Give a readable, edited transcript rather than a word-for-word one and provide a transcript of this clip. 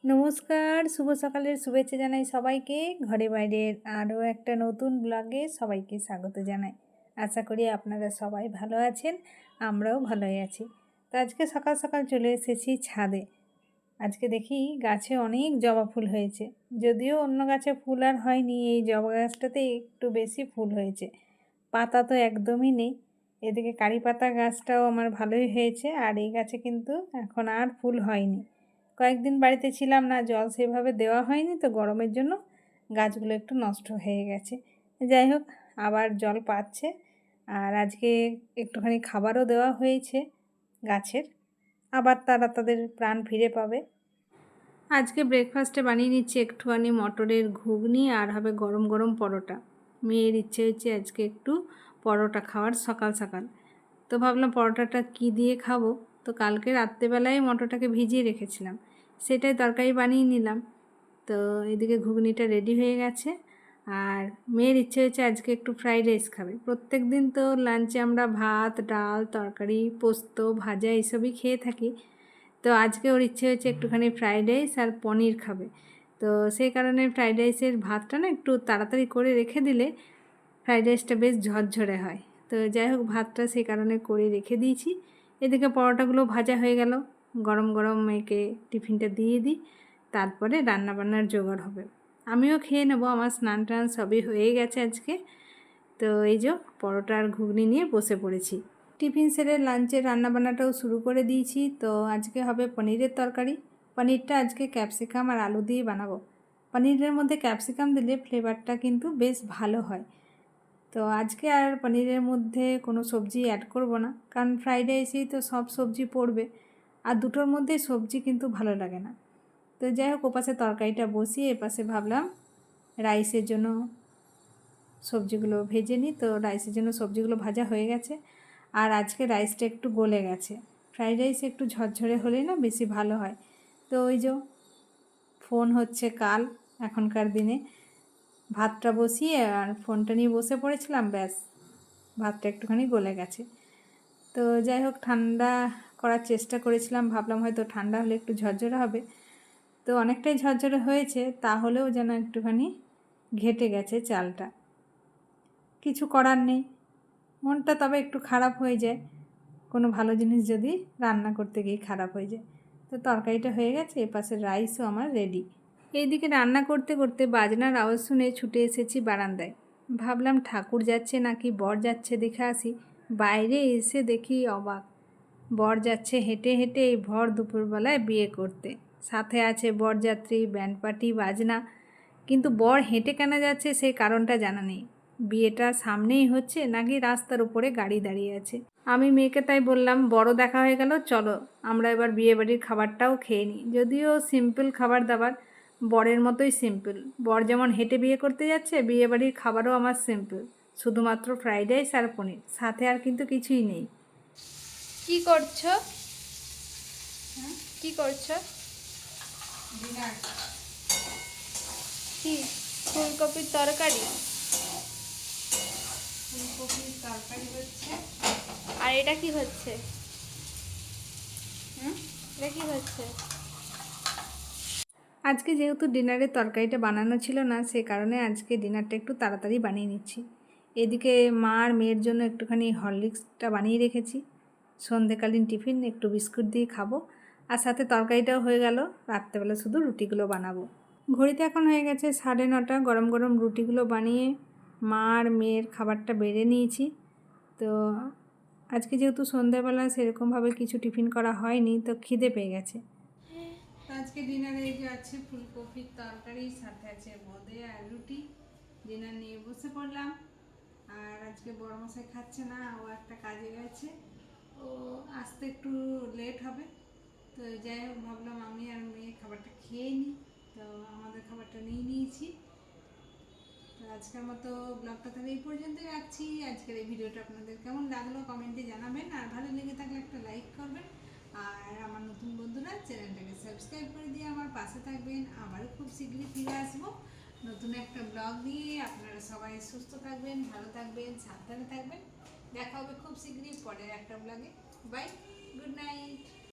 নমস্কার, শুভ সকালের শুভেচ্ছা জানাই সবাইকে। ঘরে বাইরের আরও একটা নতুন ব্লগে সবাইকে স্বাগত জানাই। আশা করি আপনারা সবাই ভালো আছেন, আমরাও ভালোই আছি। তো আজকে সকাল সকাল চলে এসেছি ছাদে। আজকে দেখি গাছে অনেক জবা ফুল হয়েছে। যদিও অন্য গাছে ফুল আর হয়নি, এই জবা গাছটাতে একটু বেশি ফুল হয়েছে। পাতা তো একদমই নেই। এদিকে কারি পাতা গাছটাও আমার ভালোই হয়েছে, আর এই গাছে কিন্তু এখন আর ফুল হয়নি। কয়েকদিন বাড়িতে ছিলাম না, জল সেভাবে দেওয়া হয়নি, তো গরমের জন্য গাছগুলো একটু নষ্ট হয়ে গেছে। যাই হোক, আবার জল পাচ্ছে, আর আজকে একটুখানি খাবারও দেওয়া হয়েছে গাছের, আবার তারা তাদের প্রাণ ফিরে পাবে। আজকে ব্রেকফাস্টে বানিয়ে নিচ্ছি একটুখানি মটরের ঘুগনি, আর হবে গরম গরম পরোটা। মেয়ের ইচ্ছে হচ্ছে আজকে একটু পরোটা খাওয়ার সকাল সকাল। তো ভাবলাম পরোটাটা কি দিয়ে খাবো, তো কালকে রাত্রেবেলায় মটরটাকে ভিজিয়ে রেখেছিলাম, সেটাই তরকারি বানিয়ে নিলাম। তো এদিকে ঘুগনিটা রেডি হয়ে গেছে, আর মেয়ের ইচ্ছে হয়েছে আজকে একটু ফ্রাইড রাইস খাবে। প্রত্যেক দিন তো লাঞ্চে আমরা ভাত, ডাল, তরকারি, পোস্ত, ভাজা এইসবই খেয়ে থাকি। তো আজকে ওর ইচ্ছে হয়েছে একটুখানি ফ্রাইড রাইস আর পনির খাবে। তো সেই কারণে ফ্রাইড রাইসের ভাতটা না একটু তাড়াতাড়ি করে রেখে দিলে ফ্রাইড রাইসটা বেশ ঝরঝরে হয়। তো যাই হোক, ভাতটা সেই কারণে করে রেখে দিয়েছি। এদিকে পরোটাগুলো ভাজা হয়ে গেল, গরম গরম মেয়েকে টিফিনটা দিয়ে দিই, তারপরে রান্নাবান্নার জোগাড় হবে। আমিও খেয়ে নেব, আমার স্নান টান সবই হয়ে গেছে আজকে। তো এই যে পরোটা আর ঘুগনি নিয়ে বসে পড়েছি। টিফিন সেরে লাঞ্চের রান্নাবান্নাটাও শুরু করে দিয়েছি। তো আজকে হবে পনিরের তরকারি। পনিরটা আজকে ক্যাপসিকাম আর আলু দিয়ে বানাবো। পনিরের মধ্যে ক্যাপসিকাম দিলে ফ্লেভারটা কিন্তু বেশ ভালো হয়। তো আজকে আর পনিরের মধ্যে কোনো সবজি অ্যাড করব না, কারণ ফ্রাইড রাইসেই তো সব সবজি পড়বে, আর দুটোর মধ্যেই সবজি কিন্তু ভালো লাগে না। তো যাই হোক, ওপাশে তরকারিটা বসিয়ে এপাশে ভাবলাম রাইসের জন্য সবজিগুলো ভেজে নিই। তো রাইসের জন্য সবজিগুলো ভাজা হয়ে গেছে, আর আজকে রাইসটা একটু গলে গেছে। ফ্রাইড রাইস একটু ঝরঝরে হলেই না বেশি ভালো হয়। তো ওই যে ফোন হচ্ছে কাল, এখনকার দিনে ভাতটা বসিয়ে আর ফোনটা নিয়ে বসে পড়েছিলাম, ব্যাস ভাতটা একটুখানি গলে গেছে। তো যাই হোক, ঠান্ডা করার চেষ্টা করেছিলাম, ভাবলাম হয়তো ঠান্ডা হলে একটু ঝরঝরে হবে। তো অনেকটাই ঝরঝরে হয়েছে, তাহলেও যেন একটুখানি ঘেটে গেছে চালটা। কিছু করার নেই, মনটা তবে একটু খারাপ হয়ে যায় কোনো ভালো জিনিস যদি রান্না করতে গিয়ে খারাপ হয়ে যায়। তো তরকারিটা হয়ে গেছে, এপাশের রাইসও আমার রেডি। এইদিকে রান্না করতে করতে বাজনার আওয়াজ শুনে ছুটে এসেছি বারান্দায়। ভাবলাম ঠাকুর যাচ্ছে নাকি বর যাচ্ছে দেখে আসি। বাইরে এসে দেখি অবাক, বর যাচ্ছে হেঁটে হেঁটে এই ভর দুপুরবেলায় বিয়ে করতে। সাথে আছে বরযাত্রী, ব্যান্ড পার্টি, বাজনা। কিন্তু বর হেঁটে কেন যাচ্ছে সেই কারণটা জানা নেই। বিয়েটা সামনেই হচ্ছে নাকি রাস্তার উপরে গাড়ি দাঁড়িয়ে আছে। আমি মেয়েকে তাই বললাম, বড় দেখা হয়ে গেল, চলো আমরা এবার বিয়েবাড়ির খাবারটাও খেয়ে নিই। যদিও সিম্পল খাবার দাবার, বরের মতোই সিম্পল। বর যেমন হেঁটে বিয়ে করতে যাচ্ছে, বিয়েবাড়ির খাবারও আমার সিম্পল, শুধুমাত্র ফ্রাইড রাইস আর পনির, সাথে আর কিন্তু কিছুই নেই। কি করছো? কি করছো? ডিনার। কি? ফুলকপির তরকারি? ফুলকপির তরকারি হচ্ছে। আর এটা কি হচ্ছে? এটা কি হচ্ছে? আজকে যেহেতু ডিনারের তরকারিটা বানানো ছিল না, সে কারণে আজকে ডিনারটা একটু তাড়াতাড়ি বানিয়ে নিচ্ছি। এদিকে মা আর মেয়ের জন্য একটুখানি হরলিক্সটা বানিয়ে রেখেছি, সন্ধেকালীন টিফিন একটু বিস্কুট দিয়ে খাবো। আর সাথে তরকারিটাও হয়ে গেল, রাত্রেবেলা শুধু রুটিগুলো বানাবো। ঘড়িতে এখন হয়ে গেছে 9:30। গরম গরম রুটিগুলো বানিয়ে মা আর মেয়ের খাবারটা বেড়ে নিয়েছি। তো আজকে যেহেতু সন্ধ্যাবেলা সেরকমভাবে কিছু টিফিন করা হয়নি, তো খিদে পেয়ে গেছে। তো আজকে ডিনারে এই যে আছে ফুলকপির তরকারি, সাথে আছে বোঁদে আর রুটি। ডিনার নিয়ে বসে পড়লাম। আর আজকে বড়মশাই খাচ্ছে না, ও একটা কাজে গেছে, ও আসতে একটু লেট হবে। তো যাই হোক, ভাবলাম আমি আর মেয়ে খাবারটা খেয়ে নিই। তো আমাদের খাবারটা নিয়ে নিয়েছি। তো আজকের মতো ব্লগটা তাহলে এই পর্যন্তই রাখছি। আজকের এই ভিডিওটা আপনাদের কেমন লাগলো কমেন্টে জানাবেন, আর ভালো লেগে থাকলে একটা লাইক করবেন। আর আমার নতুন বন্ধুরা চ্যানেলটাকে সাবস্ক্রাইব করে দিয়ে আমার পাশে থাকবেন। আবারও খুব শীঘ্রই ফিরে আসবো নতুন একটা ব্লগ নিয়ে। আপনারা সবাই সুস্থ থাকবেন, ভালো থাকবেন, সাবধানে থাকবেন। দেখা হবে খুব শীঘ্রই পরের একটা ব্লগে। Bye, good night.